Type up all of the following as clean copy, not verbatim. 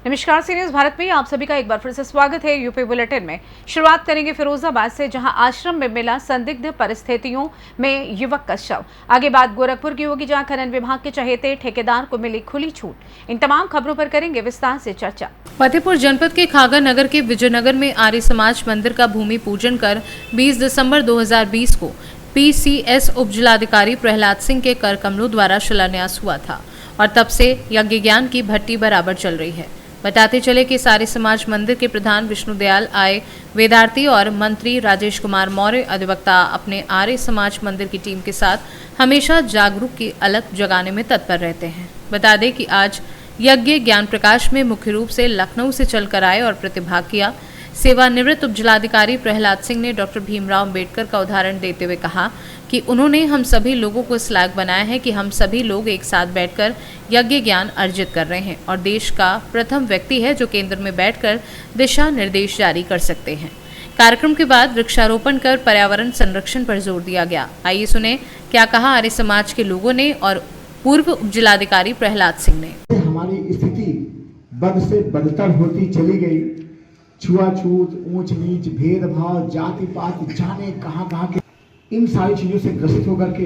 नमस्कार, सी न्यूज़ भारत में आप सभी का एक बार फिर से स्वागत है। यूपी बुलेटिन में शुरुआत करेंगे फिरोजाबाद से, जहां आश्रम में मिला संदिग्ध परिस्थितियों में युवक का शव। आगे बात गोरखपुर की होगी, जहां खनन विभाग के चहेते ठेकेदार को मिली खुली छूट। इन तमाम खबरों पर करेंगे विस्तार से चर्चा। फतेहपुर जनपद के खागा नगर के विजयनगर में आर्य समाज मंदिर का भूमि पूजन कर 20 दिसंबर 2020 को PCS उपजिलाधिकारी प्रहलाद सिंह के कर कमलों द्वारा शिलान्यास हुआ था और तब से यज्ञ ज्ञान की भट्टी बराबर चल रही है। बताते चले कि आर्य समाज मंदिर के प्रधान विष्णुदयाल आय वेदार्थी और मंत्री राजेश कुमार मौर्य अधिवक्ता अपने आर्य समाज मंदिर की टीम के साथ हमेशा जागरूक की अलख जगाने में तत्पर रहते हैं। बता दें कि आज यज्ञ ज्ञान प्रकाश में मुख्य रूप से लखनऊ से चलकर आए और प्रतिभाग किया। सेवानिवृत्त उपजिलाधिकारी प्रहलाद सिंह ने डॉक्टर भीमराव अंबेडकर का उदाहरण देते हुए कहा कि उन्होंने हम सभी लोगों को इस लायक बनाया है कि हम सभी लोग एक साथ बैठकर यज्ञ ज्ञान अर्जित कर रहे हैं और देश का प्रथम व्यक्ति है जो केंद्र में बैठकर दिशा निर्देश जारी कर सकते हैं। कार्यक्रम के बाद वृक्षारोपण कर पर्यावरण संरक्षण पर जोर दिया गया। आइए सुने क्या कहा आर्य समाज के लोगों ने और पूर्व उपजिलाधिकारी प्रहलाद सिंह ने। हमारी स्थिति बद से बदतर होती चली गई। छुआछूत, ऊंच नीच, भेदभाव, जाति पात, जाने कहां के इन सारी चीजों से ग्रसित होकर के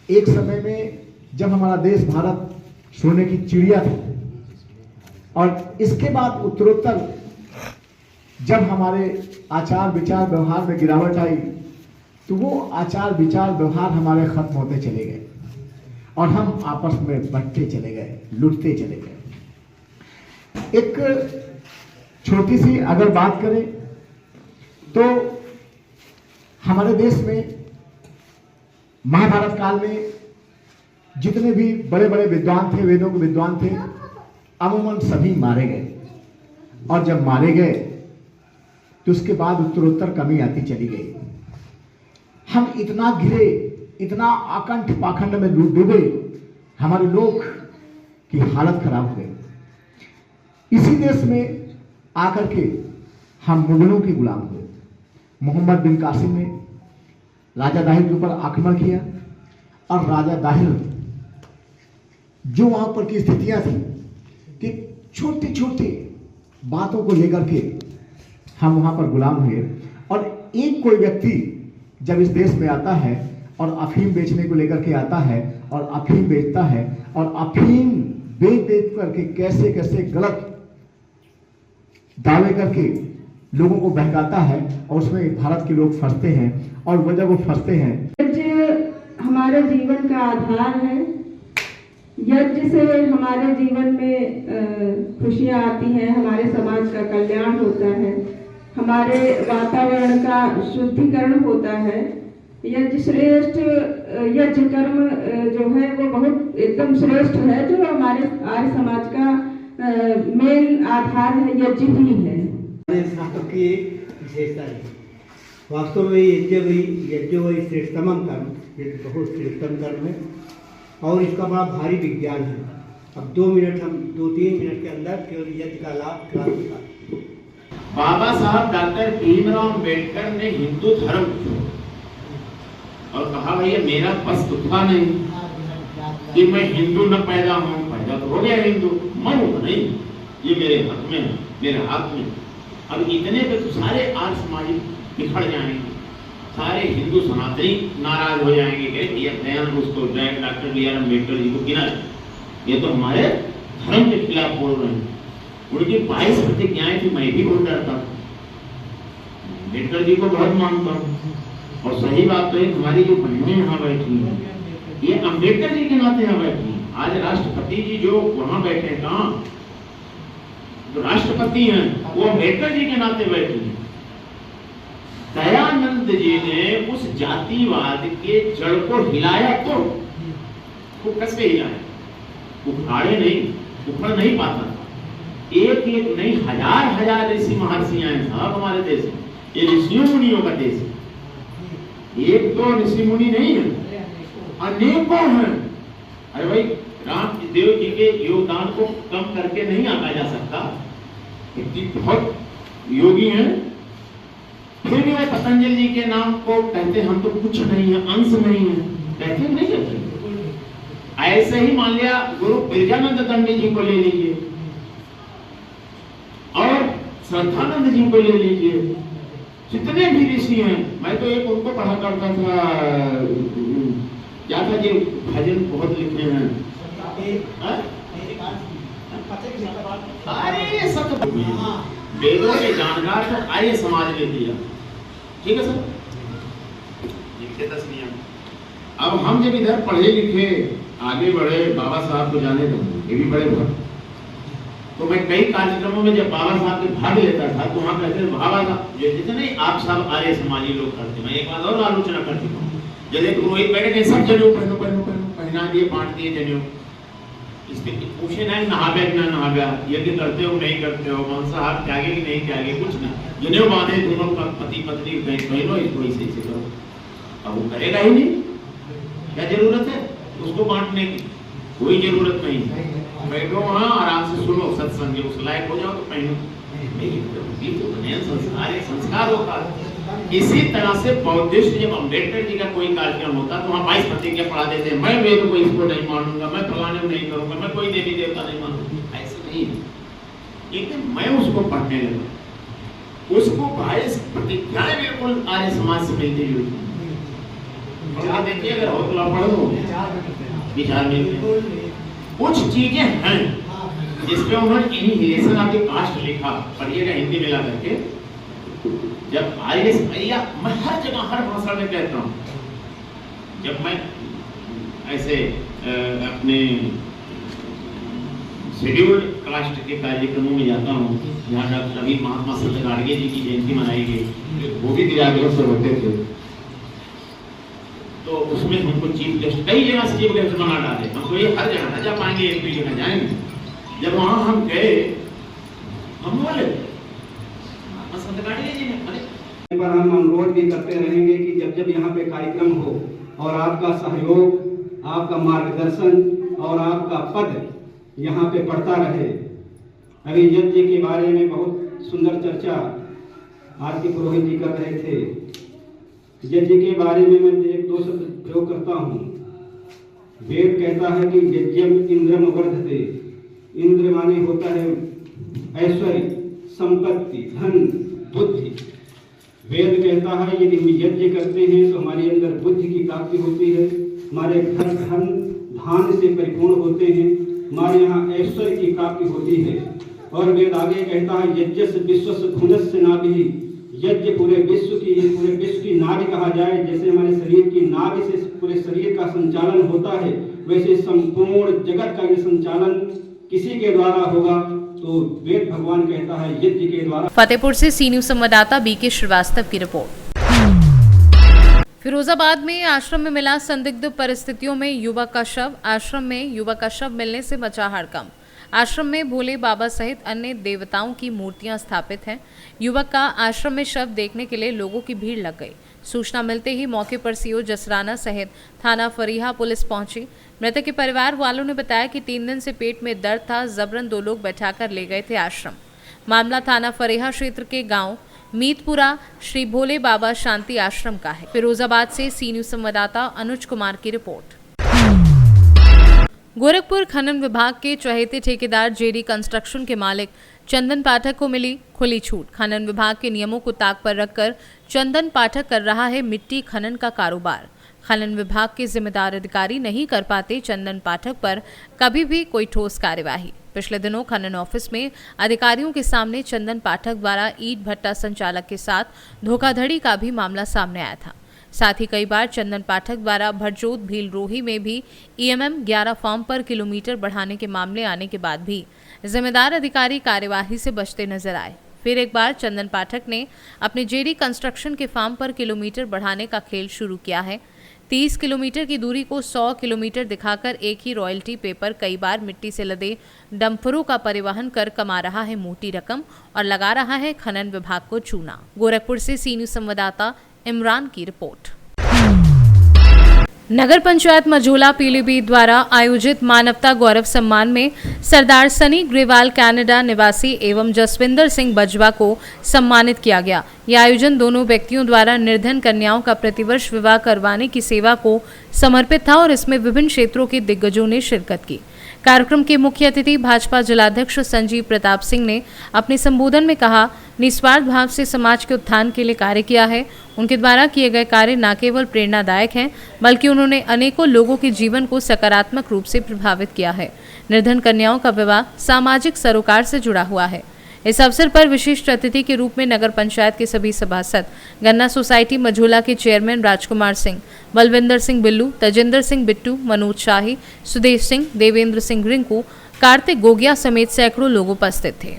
एक समय में जब हमारा देश भारत सोने की चिड़िया था और इसके बाद उत्तरोत्तर जब हमारे आचार विचार व्यवहार में गिरावट आई तो वो आचार विचार व्यवहार हमारे खत्म होते चले गए और हम आपस में बंटते चले गए, लुटते चले गए। एक छोटी सी अगर बात करें तो हमारे देश में महाभारत काल में जितने भी बड़े बड़े विद्वान थे, वेदों के विद्वान थे, अमूमन सभी मारे गए और जब मारे गए तो उसके बाद उत्तरोत्तर कमी आती चली गई। हम इतना घिरे, इतना आकंठ पाखंड में डूबे, हमारे लोग की हालत खराब हो गई। इसी देश में आकर के हम मुगलों के गुलाम हुए। मोहम्मद बिन कासिम ने राजा दाहिर के ऊपर आक्रमण किया और राजा दाहिर जो वहां पर की स्थितियां थी कि छोटी छोटी बातों को लेकर के हम वहां पर गुलाम हुए और एक कोई व्यक्ति जब इस देश में आता है और अफीम बेचने को लेकर के आता है और अफीम बेचता है और अफीम बेच करके कैसे कैसे गलत दावे करके लोगों को बहकाता है और उसमें भारत के लोग फंसते हैं और वो जब वो फंसते हैं। यज्ञ हमारे जीवन का आधार है। यज्ञ से हमारे जीवन में खुशियां आती हैं, हमारे समाज का कल्याण होता है, हमारे वातावरण का शुद्धिकरण होता है। यज्ञ श्रेष्ठ यज्ञ कर्म जो है वो बहुत एकदम श्रेष्ठ है, जो हमारे आर्य समाज का मेन आधार है, यज्ञ ही है। की विशेषता है। वास्तव में यज्ञ वही श्रेष्ठतम कर्म, ये बहुत श्रेष्ठतम कर्म है और इसका बड़ा भारी विज्ञान है। अब 2-3 मिनट के अंदर केवल यज्ञ का लाभ क्रांतिकारी। बाबा साहब डॉक्टर भीमराव अंबेडकर ने हिंदू धर्म और कहा भैया मेरा बस उतना नहीं कि मैं हिंदू न पैदा हूं, पैदा तो हो गया हिंदू, मन नहीं, ये मेरे हाथ में है, मेरे हाथ में। अब इतने पे तो सारे आर्य समाजी बिखर जाएंगे, सारे हिंदू सनातनी नाराज हो जाएंगे कि ये दयानंद उसको doctor B are Ambedkar ji को गिना, ये तो हमारे धर्म के खिलाफ बोल रहे हैं। उनकी 22 प्रतिज्ञाएं थी, मैं भी बहुत डरता था, अम्बेडकर जी को बहुत मानता हूँ। और सही बात तो है, हमारी जो बहनें यहाँ बैठी हैं ये अम्बेडकर जी के नाते यहाँ बैठी हैं। आज राष्ट्रपति जी जो वहां बैठे हैं, कहाँ जो राष्ट्रपति हैं वो अम्बेडकर जी के नाते बैठे हैं। दयानंद जी ने उस जातिवाद के जड़ को हिलाया तो वो कैसे हिलाया, उखाड़े नहीं, उखड़ नहीं पाता था। एक नहीं, हजार ऋषि महर्षि आए साहब हमारे देश में। ये ऋषियों मुनियों का देश है, एक दो ऋषि मुनि नहीं है, अनेकों हैं। अरे भाई रामदेव जी के योगदान को कम करके नहीं आंका जा सकता। बहुत योगी हैं, फिर भी वो पतंजलि जी के नाम को कहते हम तो कुछ नहीं है, अंश नहीं है, कहते नहीं कहते। ऐसे ही मान लिया गुरु बिरजानंद दंडी जी को ले लीजिए और श्रद्धानंद जी को ले लीजिए, जितने भी ऋषि हैं। मैं तो एक उनको पढ़ा करता था, क्या था जी, भजन बहुत लिखे हैं, अरे सब वेदों के जानकार तो आर्य समाज ने दिया, ठीक है सर, लिखे 10 नियम। अब हम जब इधर पढ़े लिखे आगे बढ़े, बाबा साहब को जाने दो, ये भी बड़े भक्त, तो मैं कई कार्यक्रमों में जब बाबा साहब के भाग लेता था तो वहाँ कहते थे बाबा साहब जितने आप सब आर्य समाजी लोग करते। मैं एक बात और आलोचना कर चुका हूँ, जैसे रोहित बैठे थे सब जनेऊ पहनो पहनो पहनो, पहना दिए, बांट दिए जनेऊ, इसके पूछे ना नहावे ना नहावे, यज्ञ करते हो नहीं करते हो, मांसाहार त्यागे कि नहीं त्यागे, कुछ ना, जनेऊ बांधे दोनों पति पत्नी बहनों, इसको ऐसे करो। अब वो करेगा ही नहीं, क्या जरूरत है उसको बांटने की, कोई जरूरत नहीं। बैठो वहाँ आराम से सुनो सत्संग, उस लायक हो जाओ तो पहनो, संस्कार होता है। इसी तरह से बौद्धिस्ट जब अम्बेडकर जी का कोई कार्यक्रम होता तो वहाँ 22 प्रतिज्ञा पढ़ा देते, मैं वेद को इसको नहीं मानूंगा, मैं फलाने को नहीं करूंगा, मैं कोई देवी देवता नहीं मानूंगा, ऐसे नहीं है। लेकिन मैं उसको पढ़ने लगा, उसको 22 प्रतिज्ञाएं बिल्कुल आर्य समाज से मिलती जुलती। देखिए अगर हो तो पढ़ो, विचार मिलते, कुछ चीजें हैं जिसपे उन्होंने इनहिलेशन ऑफ द कास्ट लिखा, पढ़िएगा हिंदी में ला करके। जब आर्य भैया, मैं हर जगह हर भाषा में कहता हूँ, जब मैं ऐसे अपने शेड्यूल्ड कास्ट के कार्यक्रमों में जाता हूँ जहाँ डॉक्टर अभी महात्मा संत गाडगे जी की जयंती मनाई गई, वो भी दिव्यांगों से होते थे, तो उसमें हमको चीफ गेस्ट कई जगह से चीफ गेस्ट बना डाले, हमको ये हर जगह न जा पाएंगे, एक भी जगह जाएंगे। जब वहाँ हम गए, हम बोले संत गाडगे जी ने, पर हम अनुरोध भी करते रहेंगे कि जब जब यहाँ पे कार्यक्रम हो और आपका सहयोग, आपका मार्गदर्शन और आपका पद यहाँ पे बढ़ता रहे। अभी यज्ञ के बारे में बहुत सुंदर चर्चा आज के पुरोहित जी कर रहे थे। यज्ञ के बारे में मैं एक दो शब्द प्रयोग करता हूँ। वेद कहता है कि यज्ञम इंद्रम वर्धते, इंद्र माने होता है ऐश्वर्य, संपत्ति, धन, बुद्धि। वेद कहता है यदि हम यज्ञ करते हैं तो हमारे अंदर बुद्धि की प्राप्ति होती है, हमारे घर धन धान से परिपूर्ण होते हैं, हमारे यहाँ ऐश्वर्य की प्राप्ति होती है। और वेद आगे कहता है यज्ञस्य विश्वस्य धुनस्य नाभि, यज्ञ पूरे विश्व की नाभि कहा जाए। जैसे हमारे शरीर की नाभि से पूरे शरीर का संचालन होता है, वैसे संपूर्ण जगत का ये संचालन किसी के द्वारा होगा, तो वेद भगवान कहता है यज्ञ के द्वारा। फतेहपुर से सी न्यूज संवाददाता बीके श्रीवास्तव की रिपोर्ट। फिरोजाबाद में आश्रम में मिला संदिग्ध परिस्थितियों में युवक का शव। आश्रम में युवक का शव मिलने से मचा हड़कंप। आश्रम में भोले बाबा सहित अन्य देवताओं की मूर्तियां स्थापित हैं। युवक का आश्रम में शव देखने के लिए लोगों की भीड़ लग गई। सूचना मिलते ही मौके पर सीओ जसराना सहित थाना फरीहा पुलिस पहुंची। मृतक के परिवार वालों ने बताया कि 3 दिन से पेट में दर्द था, जबरन 2 लोग बैठाकर ले गए थे आश्रम। मामला थाना फरीहा क्षेत्र के गांव मीतपुरा श्री भोले बाबा शांति आश्रम का है। फिरोजाबाद से सी न्यूज संवाददाता अनुज कुमार की रिपोर्ट। गोरखपुर खनन विभाग के चहेते ठेकेदार जेडी कंस्ट्रक्शन के मालिक चंदन पाठक को मिली खुली छूट। खनन विभाग के नियमों को ताक पर रखकर चंदन पाठक कर रहा है मिट्टी खनन का कारोबार। खनन विभाग के जिम्मेदार अधिकारी नहीं कर पाते चंदन पाठक पर कभी भी कोई ठोस कार्यवाही। पिछले दिनों खनन ऑफिस में अधिकारियों के सामने चंदन पाठक द्वारा ईंट भट्टा संचालक के साथ धोखाधड़ी का भी मामला सामने आया था। साथ ही कई बार चंदन पाठक द्वारा भरजोत भील रोही में भी EMM 11 फॉर्म पर किलोमीटर बढ़ाने के मामले आने के बाद भी जिम्मेदार अधिकारी कार्यवाही से बचते नजर आए। फिर एक बार चंदन पाठक ने अपने जेडी कंस्ट्रक्शन के फार्म पर किलोमीटर बढ़ाने का खेल शुरू किया है। 30 किलोमीटर की दूरी को 100 किलोमीटर दिखाकर एक ही रॉयल्टी पेपर कई बार मिट्टी से लदे डंपरों का परिवहन कर कमा रहा है मोटी रकम और लगा रहा है खनन विभाग को चूना। गोरखपुर से सी न्यूज संवाददाता इमरान की रिपोर्ट। नगर पंचायत मझोला पीलीभीत द्वारा आयोजित मानवता गौरव सम्मान में सरदार सनी ग्रेवाल कनाडा निवासी एवं जसविंदर सिंह बजवा को सम्मानित किया गया। यह आयोजन दोनों व्यक्तियों द्वारा निर्धन कन्याओं का प्रतिवर्ष विवाह करवाने की सेवा को समर्पित था और इसमें विभिन्न क्षेत्रों के दिग्गजों ने शिरकत की। कार्यक्रम के मुख्य अतिथि भाजपा जिलाध्यक्ष संजीव प्रताप सिंह ने अपने संबोधन में कहा, निस्वार्थ भाव से समाज के उत्थान के लिए कार्य किया है। उनके द्वारा किए गए कार्य न केवल प्रेरणादायक हैं, बल्कि उन्होंने अनेकों लोगों के जीवन को सकारात्मक रूप से प्रभावित किया है। निर्धन कन्याओं का विवाह सामाजिक सरोकार से जुड़ा हुआ है। इस अवसर पर विशिष्ट अतिथि के रूप में नगर पंचायत के सभी सभासद, गन्ना सोसाइटी मझोला के चेयरमैन राजकुमार सिंह, बलविंदर सिंह बिल्लू, तजेंद्र सिंह बिट्टू, मनोज शाही, सुदेश सिंह, देवेंद्र सिंह रिंकू, कार्तिक गोगिया समेत सैकड़ों लोग उपस्थित थे।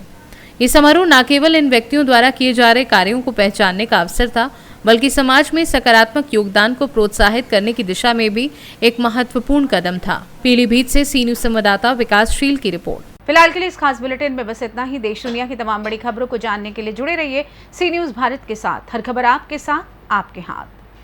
ये समारोह न केवल इन व्यक्तियों द्वारा किए जा रहे कार्यों को पहचानने का अवसर था, बल्कि समाज में सकारात्मक योगदान को प्रोत्साहित करने की दिशा में भी एक महत्वपूर्ण कदम था। पीलीभीत से सी न्यूज संवाददाता विकासशील की रिपोर्ट। फिलहाल के लिए इस खास बुलेटिन में बस इतना ही। देश दुनिया की तमाम बड़ी खबरों को जानने के लिए जुड़े रहिए सी न्यूज भारत के साथ। हर खबर आपके साथ, आपके हाथ।